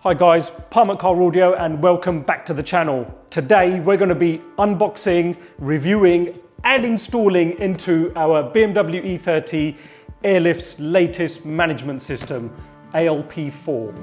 Hi guys, Parm at Car Audio and welcome back to the channel. Today we're going to be unboxing, reviewing and installing into our BMW E30 Airlift's latest management system, ALP4.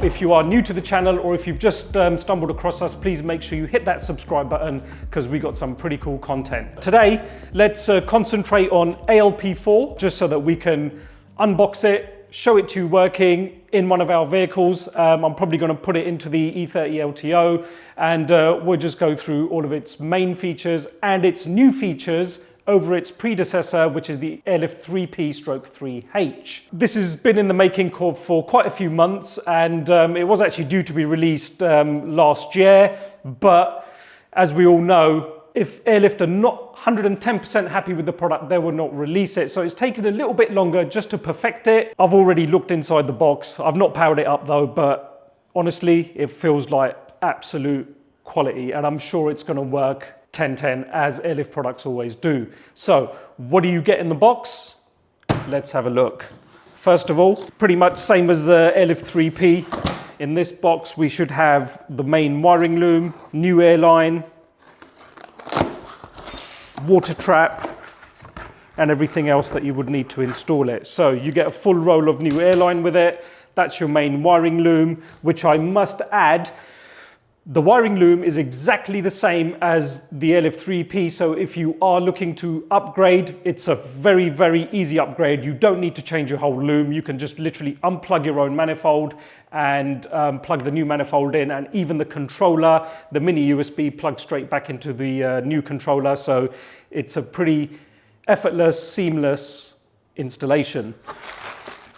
If you are new to the channel or if you've just stumbled across us, please make sure you hit that subscribe button because we got some pretty cool content. Today, let's concentrate on ALP4 just so that we can unbox it, show it to you working in one of our vehicles. I'm probably going to put it into the E30 LTO and we'll just go through all of its main features and its new features over its predecessor, which is the Airlift 3P/3H. This has been in the making for quite a few months and it was actually due to be released last year, but as we all know, if Airlift are not 110% happy with the product, they will not release it. So it's taken a little bit longer just to perfect it. I've already looked inside the box. I've not powered it up though, but honestly, it feels like absolute quality and I'm sure it's gonna work 10/10 as Airlift products always do. So what do you get in the box? Let's have a look. First of all, pretty much same as the Airlift 3P. In this box we should have the main wiring loom, new airline, water trap and everything else that you would need to install it. So you get a full roll of new airline with it. That's your main wiring loom, which I must add, the wiring loom is exactly the same as the Airlift 3P, so if you are looking to upgrade, it's a very, very easy upgrade. You don't need to change your whole loom. You can just literally unplug your own manifold and plug the new manifold in, and even the controller, the mini USB plugs straight back into the new controller, so it's a pretty effortless, seamless installation.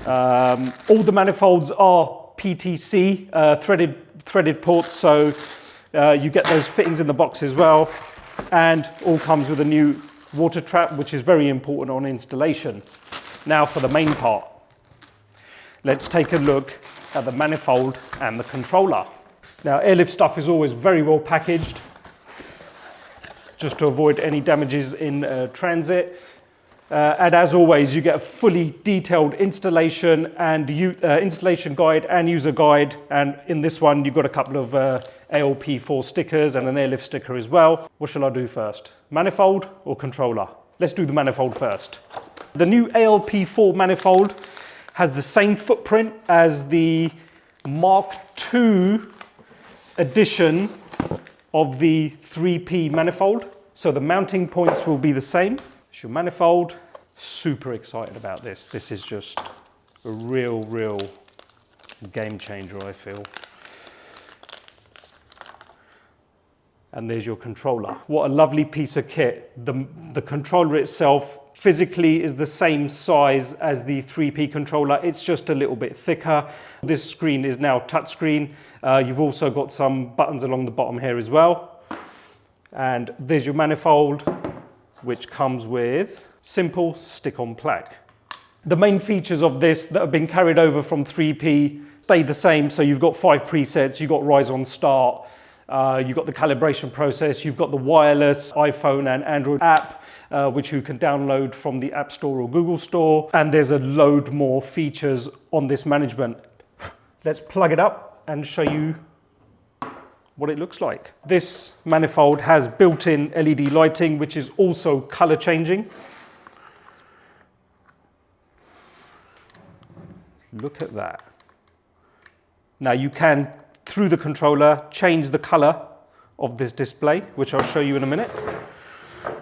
All the manifolds are PTC, threaded ports, so you get those fittings in the box as well, and all comes with a new water trap, which is very important on installation. Now for the main part, let's take a look at the manifold and the controller. Now Airlift stuff is always very well packaged just to avoid any damages in transit. And as always, you get a fully detailed installation and installation guide and user guide. And in this one, you've got a couple of ALP4 stickers and an Airlift sticker as well. What shall I do first? Manifold or controller? Let's do the manifold first. The new ALP4 manifold has the same footprint as the Mark II edition of the 3P manifold. So the mounting points will be the same. It's your manifold. Super excited about this. This is just a real game changer, I feel. And there's your controller. What a lovely piece of kit. The controller itself physically is the same size as the 3P controller. It's just a little bit thicker. This screen is now touchscreen. You've also got some buttons along the bottom here as well. And there's your manifold, which comes with simple stick-on plaque. The main features of this that have been carried over from 3P stay the same. So you've got 5 presets, you've got Rise on Start, you've got the calibration process, you've got the wireless iPhone and Android app, which you can download from the App Store or Google Store. And there's a load more features on this management. Let's plug it up and show you what it looks like. This manifold has built-in LED lighting, which is also color changing. Look at that. Now you can, through the controller, change the color of this display, which I'll show you in a minute.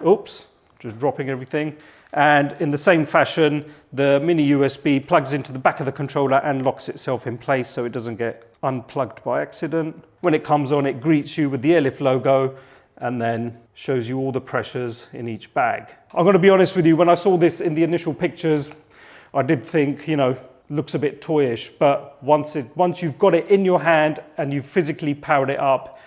Oops, just dropping everything. And in the same fashion, the mini USB plugs into the back of the controller and locks itself in place so it doesn't get unplugged by accident. When it comes on, it greets you with the Airlift logo and then shows you all the pressures in each bag. I'm going to be honest with you, when I saw this in the initial pictures, I did think, you know, looks a bit toyish, but once you've got it in your hand and you've physically powered it up,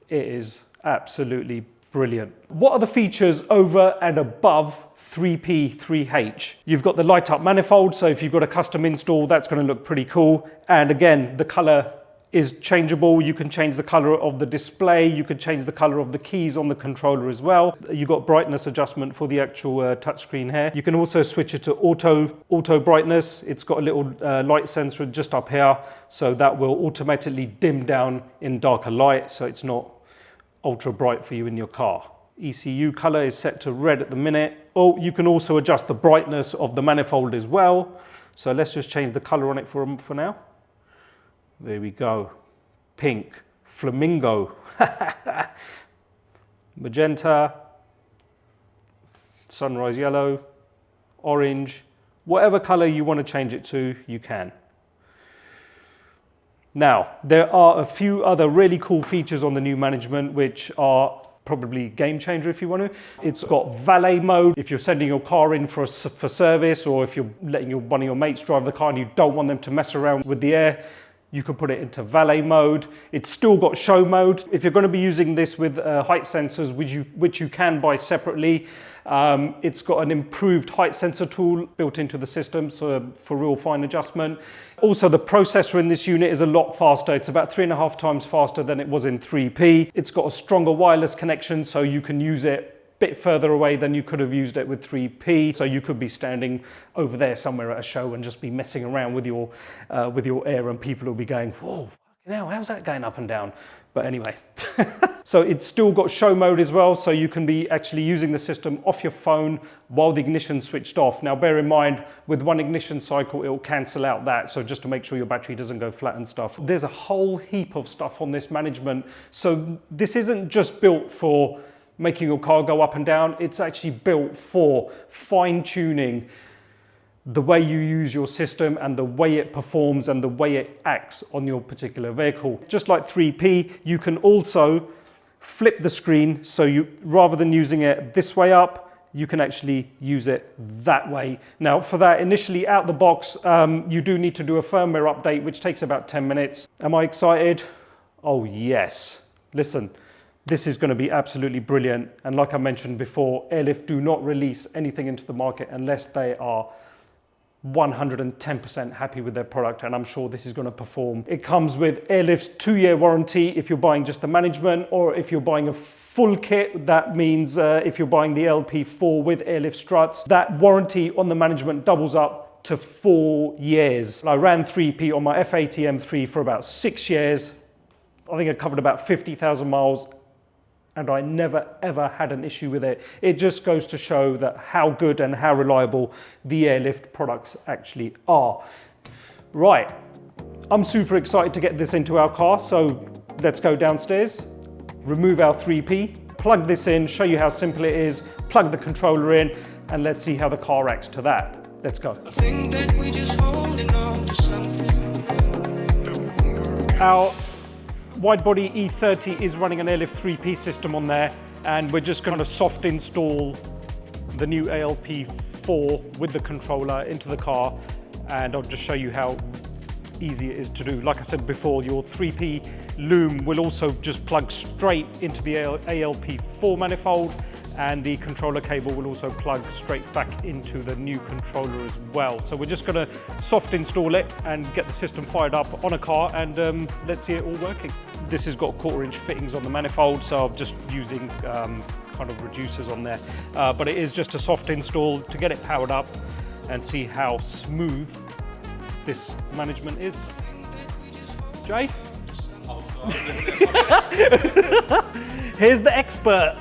it is absolutely brilliant. What are the features over and above 3P 3H? You've got the light up manifold, so if you've got a custom install, that's going to look pretty cool. And again, the color is changeable. You can change the color of the display. You can change the color of the keys on the controller as well. You've got brightness adjustment for the actual touchscreen here. You can also switch it to auto brightness. It's got a little light sensor just up here, so that will automatically dim down in darker light, so it's not ultra bright for you in your car. ECU color is set to red at the minute. Oh, you can also adjust the brightness of the manifold as well. So let's just change the color on it for now. There we go. Pink, flamingo, magenta, sunrise yellow, orange, whatever color you want to change it to, you can. Now, there are a few other really cool features on the new management which are probably game changer if you want to. It's got valet mode. If you're sending your car in for service, or if you're letting one of your mates drive the car and you don't want them to mess around with the air, you can put it into valet mode. It's still got show mode. If you're going to be using this with height sensors, which you can buy separately, it's got an improved height sensor tool built into the system, so for real fine adjustment. Also, the processor in this unit is a lot faster. It's about 3.5 times faster than it was in 3P. It's got a stronger wireless connection, so you can use it bit further away than you could have used it with 3P. So you could be standing over there somewhere at a show and just be messing around with your air, and people will be going, whoa, now how's that going up and down? But anyway, so it's still got show mode as well, so you can be actually using the system off your phone while the ignition's switched off. Now bear in mind, with one ignition cycle, it will cancel out that, so just to make sure your battery doesn't go flat and stuff. There's a whole heap of stuff on this management, so this isn't just built for making your car go up and down. It's actually built for fine-tuning the way you use your system and the way it performs and the way it acts on your particular vehicle. Just like 3P, you can also flip the screen, so you, rather than using it this way up, you can actually use it that way. Now for that, initially out the box, you do need to do a firmware update, which takes about 10 minutes. Am I excited? Oh yes. Listen, this is going to be absolutely brilliant. And like I mentioned before, Airlift do not release anything into the market unless they are 110% happy with their product, and I'm sure this is going to perform. It comes with Airlift's 2-year warranty if you're buying just the management, or if you're buying a full kit, that means if you're buying the LP4 with Airlift struts, that warranty on the management doubles up to 4 years. I ran 3P on my F80 M3 for about 6 years. I think I covered about 50,000 miles, and I never ever had an issue with it. It just goes to show that how good and how reliable the Airlift products actually are. Right, I'm super excited to get this into our car, so let's go downstairs, remove our 3P, plug this in, show you how simple it is, plug the controller in, and let's see how the car acts to that. Let's go. I think that we're just holding on to something. Our wide-body E30 is running an Airlift 3P system on there, and we're just going to soft install the new ALP4 with the controller into the car, and I'll just show you how easy it is to do. Like I said before, your 3P loom will also just plug straight into the ALP4 manifold, and the controller cable will also plug straight back into the new controller as well. So we're just going to soft install it and get the system fired up on a car, and let's see it all working. This has got 1/4-inch fittings on the manifold, so I'm just using kind of reducers on there, but it is just a soft install to get it powered up and see how smooth this management is. Jay? Here's the expert.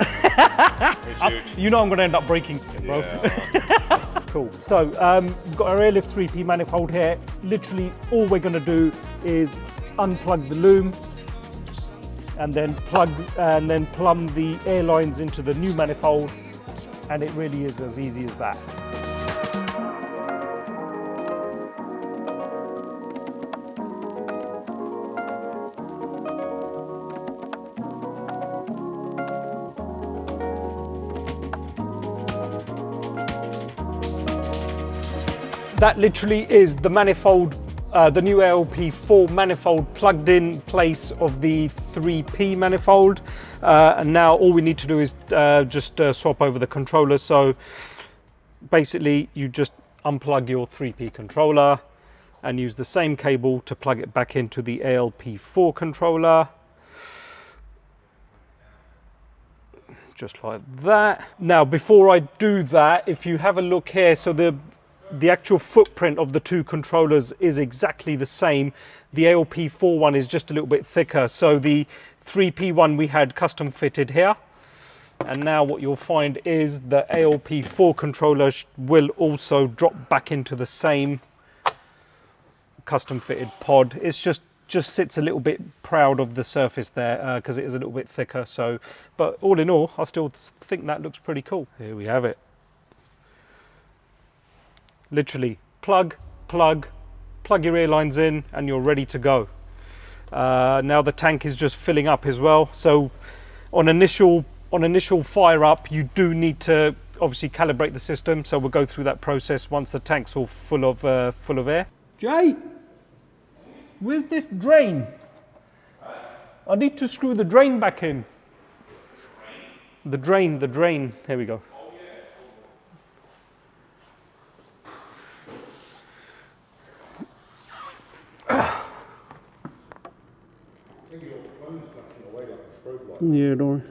You know I'm going to end up breaking it, bro. Yeah. Cool. So we've got our Airlift 3P manifold here. Literally all we're going to do is unplug the loom and then plumb the air lines into the new manifold, and it really is as easy as that. That literally is the manifold, the new ALP4 manifold plugged in place of the 3P manifold. And now all we need to do is just swap over the controller. So basically you just unplug your 3P controller and use the same cable to plug it back into the ALP4 controller. Just like that. Now, before I do that, if you have a look here, so the actual footprint of the two controllers is exactly the same. The ALP4 one is just a little bit thicker. So the 3P one we had custom fitted here. And now what you'll find is the ALP4 controller will also drop back into the same custom fitted pod. It's just sits a little bit proud of the surface there because it is a little bit thicker. So, but all in all, I still think that looks pretty cool. Here we have it. Literally plug your ear lines in and you're ready to go. Now the tank is just filling up as well. So on initial fire up, you do need to obviously calibrate the system. So we'll go through that process once the tank's all full of air. Jay, where's this drain? I need to screw the drain back in. The drain. Here we go. Yeah, don't worry.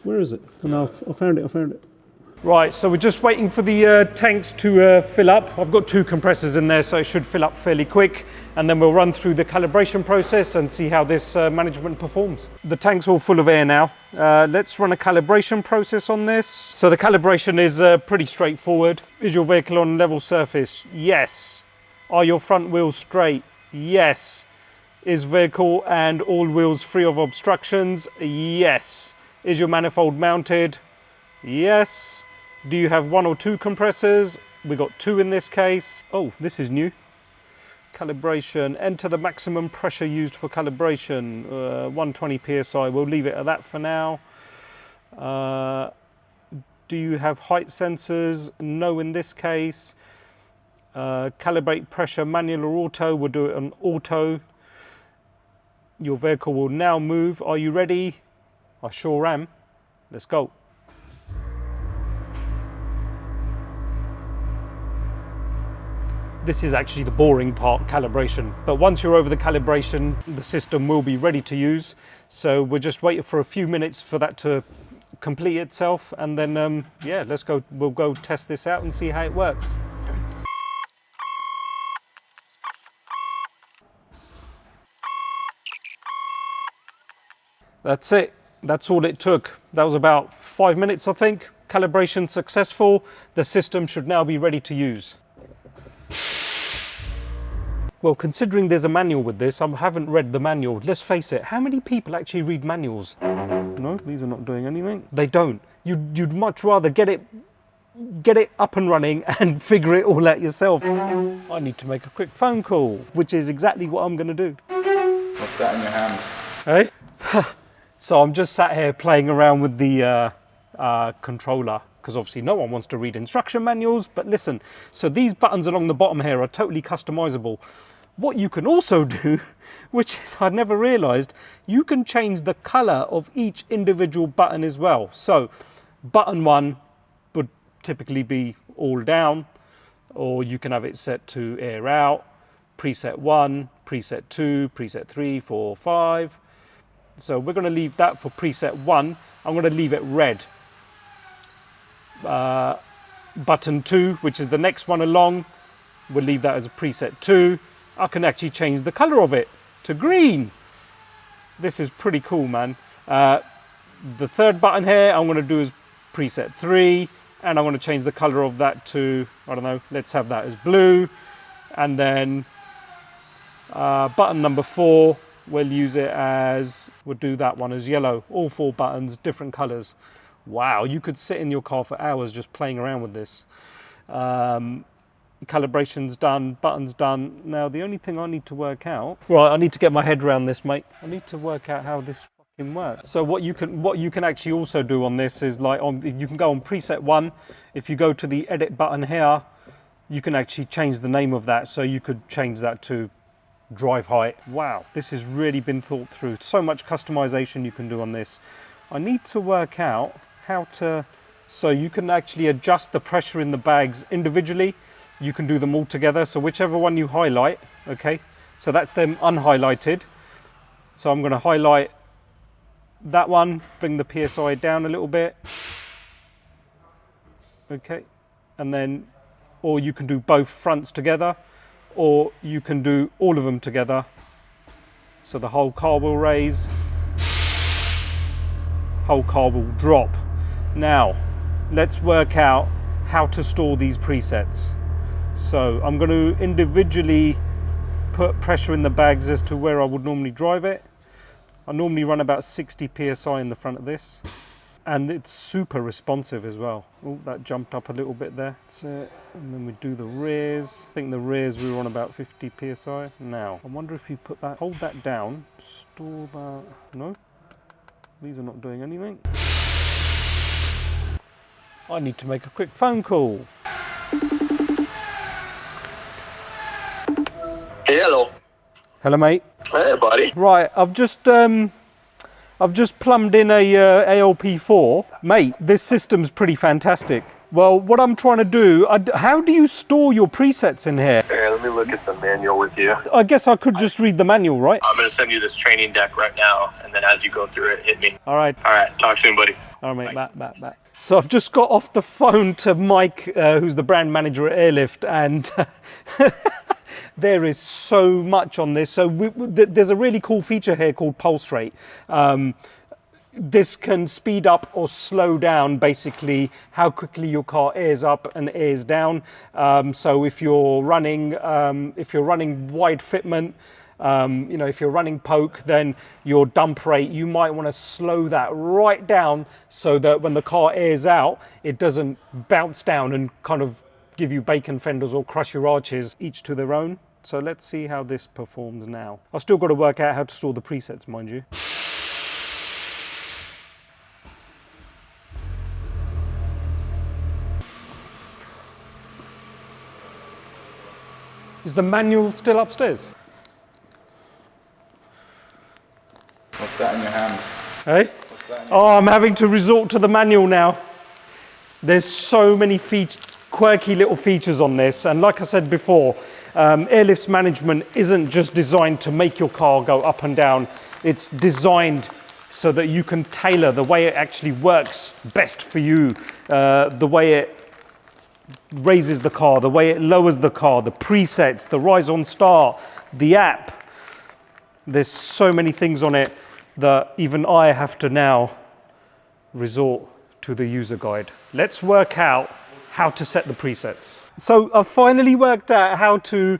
Where is it? Oh, no, I found it. Right, so we're just waiting for the tanks to fill up. I've got 2 compressors in there, so it should fill up fairly quick. And then we'll run through the calibration process and see how this management performs. The tank's all full of air now. Let's run a calibration process on this. So the calibration is pretty straightforward. Is your vehicle on level surface? Yes. Are your front wheels straight? Yes. Is vehicle and all wheels free of obstructions? Yes. Is your manifold mounted? Yes. Do you have 1 or 2 compressors? We got 2 in this case. Oh, this is new. Calibration. Enter the maximum pressure used for calibration. 120 psi. We'll leave it at that for now. Do you have height sensors? No in this case. Calibrate pressure manual or auto. We'll do it on auto. Your vehicle will now move. Are you ready? I sure am. Let's go. This is actually the boring part, calibration. But once you're over the calibration, the system will be ready to use. So we're just waiting for a few minutes for that to complete itself. And then, yeah, let's go. We'll go test this out and see how it works. That's it. That's all it took. That was about 5 minutes, I think. Calibration successful. The system should now be ready to use. Well, considering there's a manual with this, I haven't read the manual. Let's face it, how many people actually read manuals? No, these are not doing anything. They don't. You'd much rather get it up and running and figure it all out yourself. I need to make a quick phone call, which is exactly what I'm going to do. What's that in your hand? Hey? So I'm just sat here playing around with the controller, because obviously no one wants to read instruction manuals. But listen, so these buttons along the bottom here are totally customizable. What you can also do, which I'd never realized, you can change the color of each individual button as well. So button 1 would typically be all down, or you can have it set to air out, preset 1, preset 2, preset 3, 4, 5. So we're going to leave that for preset 1. I'm going to leave it red. Button 2, which is the next one along, we'll leave that as a preset 2. I can actually change the color of it to green. This is pretty cool, man. The third button here I'm going to do is preset 3, and I'm going to change the color of that to, I don't know, let's have that as blue. And then button number 4, we'll use it as, we'll do that one as yellow. All 4 buttons, different colors. Wow, you could sit in your car for hours just playing around with this. Calibration's done, buttons done. Now the only thing I need to work out, right, I need to get my head around this, mate. I need to work out how this fucking works. So what you can actually also do on this is, like, you can go on preset 1. If you go to the edit button here, you can actually change the name of that. So you could change that to drive height. Wow, this has really been thought through. So much customization you can do on this. I need to work out how to, so you can actually adjust the pressure in the bags individually. you can do them all together. So whichever one you highlight, okay, so that's them unhighlighted. So I'm going to highlight that one, bring the PSI down a little bit, okay, and then, or you can do both fronts together, or you can do all of them together. So the whole car will raise, whole car will drop. Now, let's work out how to store these presets. So I'm going to individually put pressure in the bags as to where I would normally drive it. I normally run about 60 psi in the front of this, and it's super responsive as well. Oh, that jumped up a little bit there. That's it. And then we do the rears. I think the rears we were on about 50 psi. Now, I wonder if you put that, hold that down, store that. No, these are not doing anything. I need to make a quick phone call. Hey, hello. Hello, mate. Hey, buddy. Right, I've just plumbed in a ALP4. Mate, this system's pretty fantastic. Well, what I'm trying to do, how do you store your presets in here? Hey, let me look at the manual with you. I guess I could just read the manual, right? I'm going to send you this training deck right now, and then as you go through it, hit me. All right. All right, talk soon, buddy. All right, mate, back. So I've just got off the phone to Mike, who's the brand manager at Airlift, and there is so much on this. So there's a really cool feature here called pulse rate. This can speed up or slow down basically how quickly your car airs up and airs down. So if you're running wide fitment, you know, if you're running poke, then your dump rate, you might want to slow that right down so that when the car airs out, it doesn't bounce down and kind of give you bacon fenders or crush your arches, each to their own. So let's see how this performs now. I've still got to work out how to store the presets, mind you. Is the manual still upstairs? What's that in your hand? Hey? Oh, I'm having to resort to the manual now. There's so many quirky little features on this, and like I said before, Airlift's management isn't just designed to make your car go up and down. It's designed so that you can tailor the way it actually works best for you, the way it raises the car, the way it lowers the car, the presets, the rise on start, the app. There's so many things on it that even I have to now resort to the user guide. Let's work out how to set the presets. So I've finally worked out how to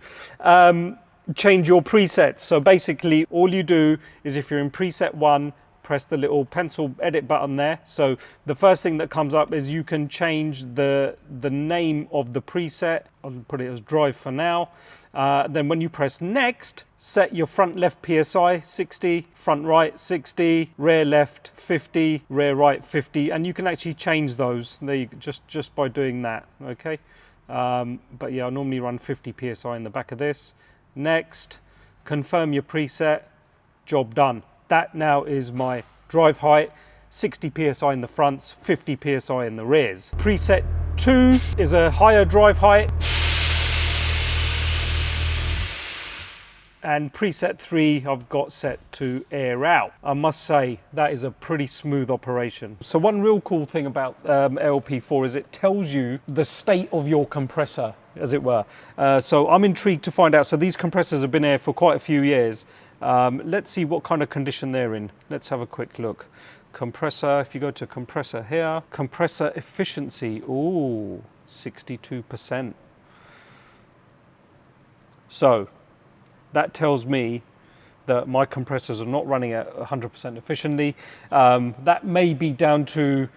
change your presets. So basically all you do is, if you're in preset 1, press the little pencil edit button there. So the first thing that comes up is you can change the name of the preset. I'll put it as drive for now. Then when you press next, set your front left PSI 60, front right 60, rear left 50, rear right 50, and you can actually change those just by doing that. Okay, but yeah, I normally run 50 PSI in the back of this. Next, confirm your preset, job done. That now is my drive height, 60 psi in the fronts, 50 psi in the rears. Preset 2 is a higher drive height, and preset 3 I've got set to air out. I must say that is a pretty smooth operation. So one real cool thing about ALP4 is it tells you the state of your compressor, as it were. So I'm intrigued to find out. So these compressors have been here for quite a few years. Let's see what kind of condition they're in. Let's have a quick look. Compressor, if you go to compressor here, compressor efficiency, ooh, 62%. So that tells me that my compressors are not running at 100% efficiently. That may be down to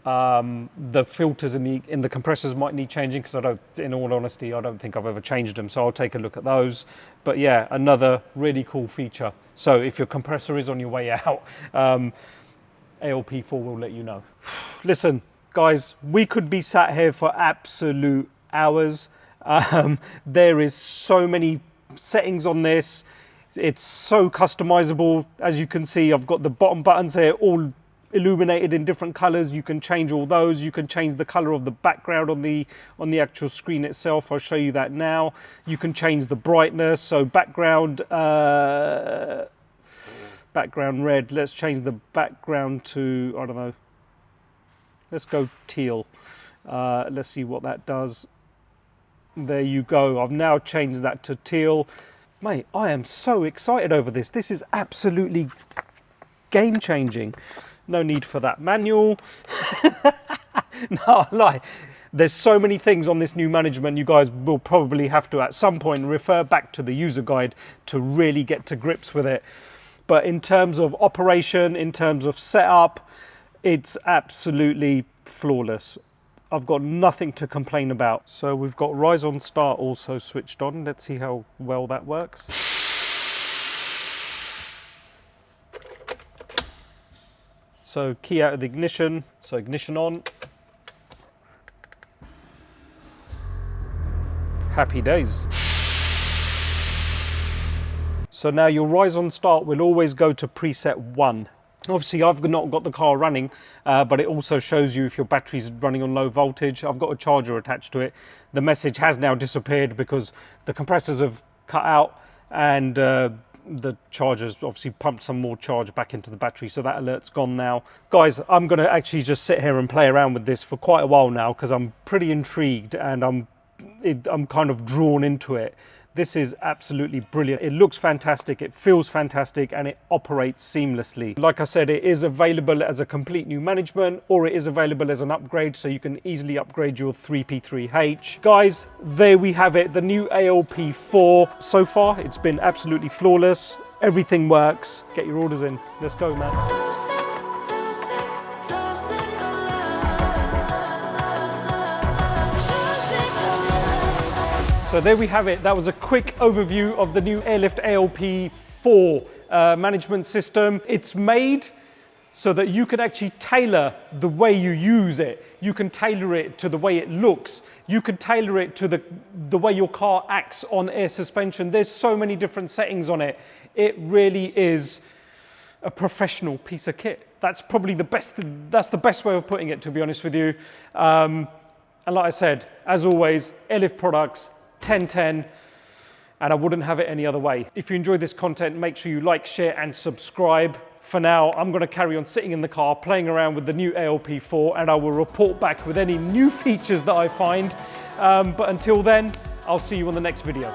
the filters in the compressors might need changing, because in all honesty, I don't think I've ever changed them. So I'll take a look at those. But yeah, another really cool feature. So if your compressor is on your way out, ALP4 will let you know. Listen, guys, we could be sat here for absolute hours. There is so many settings on this. It's so customizable. As you can see, I've got the bottom buttons here all illuminated in different colors. You can change all those. You can change the color of the background on the actual screen itself. I'll show you that now. You can change the brightness. So background red. Let's change the background to, I don't know, let's go teal. Let's see what that does. There you go. I've now changed that to teal. Mate, I am so excited over this. This is absolutely game changing. No need for that manual. No, lie. There's so many things on this new management. You guys will probably have to at some point refer back to the user guide to really get to grips with it. But in terms of operation, in terms of setup, it's absolutely flawless. I've got nothing to complain about. So we've got Rise on Start also switched on. Let's see how well that works. So key out of the ignition, so ignition on. Happy days. So now your Rise on Start will always go to preset 1. Obviously I've not got the car running, but it also shows you if your battery's running on low voltage. I've got a charger attached to it. The message has now disappeared because the compressors have cut out and the charger's obviously pumped some more charge back into the battery, so that alert's gone now. Guys, I'm going to actually just sit here and play around with this for quite a while now because I'm pretty intrigued and I'm kind of drawn into it. This is absolutely brilliant. It looks fantastic, it feels fantastic, and it operates seamlessly. Like I said, it is available as a complete new management, or it is available as an upgrade, so you can easily upgrade your 3P3H. Guys, there we have it, the new ALP4. So far, it's been absolutely flawless. Everything works. Get your orders in. Let's go, man. So there we have it. That was a quick overview of the new Airlift ALP4 management system. It's made so that you can actually tailor the way you use it. You can tailor it to the way it looks. You can tailor it to the way your car acts on air suspension. There's so many different settings on it. It really is a professional piece of kit. That's probably the best way of putting it, to be honest with you. And like I said, as always, Airlift products, 10/10, and I wouldn't have it any other way. If you enjoyed this content, make sure you like, share and subscribe. For now, I'm going to carry on sitting in the car playing around with the new ALP4, and I will report back with any new features that I find. But until then, I'll see you on the next video.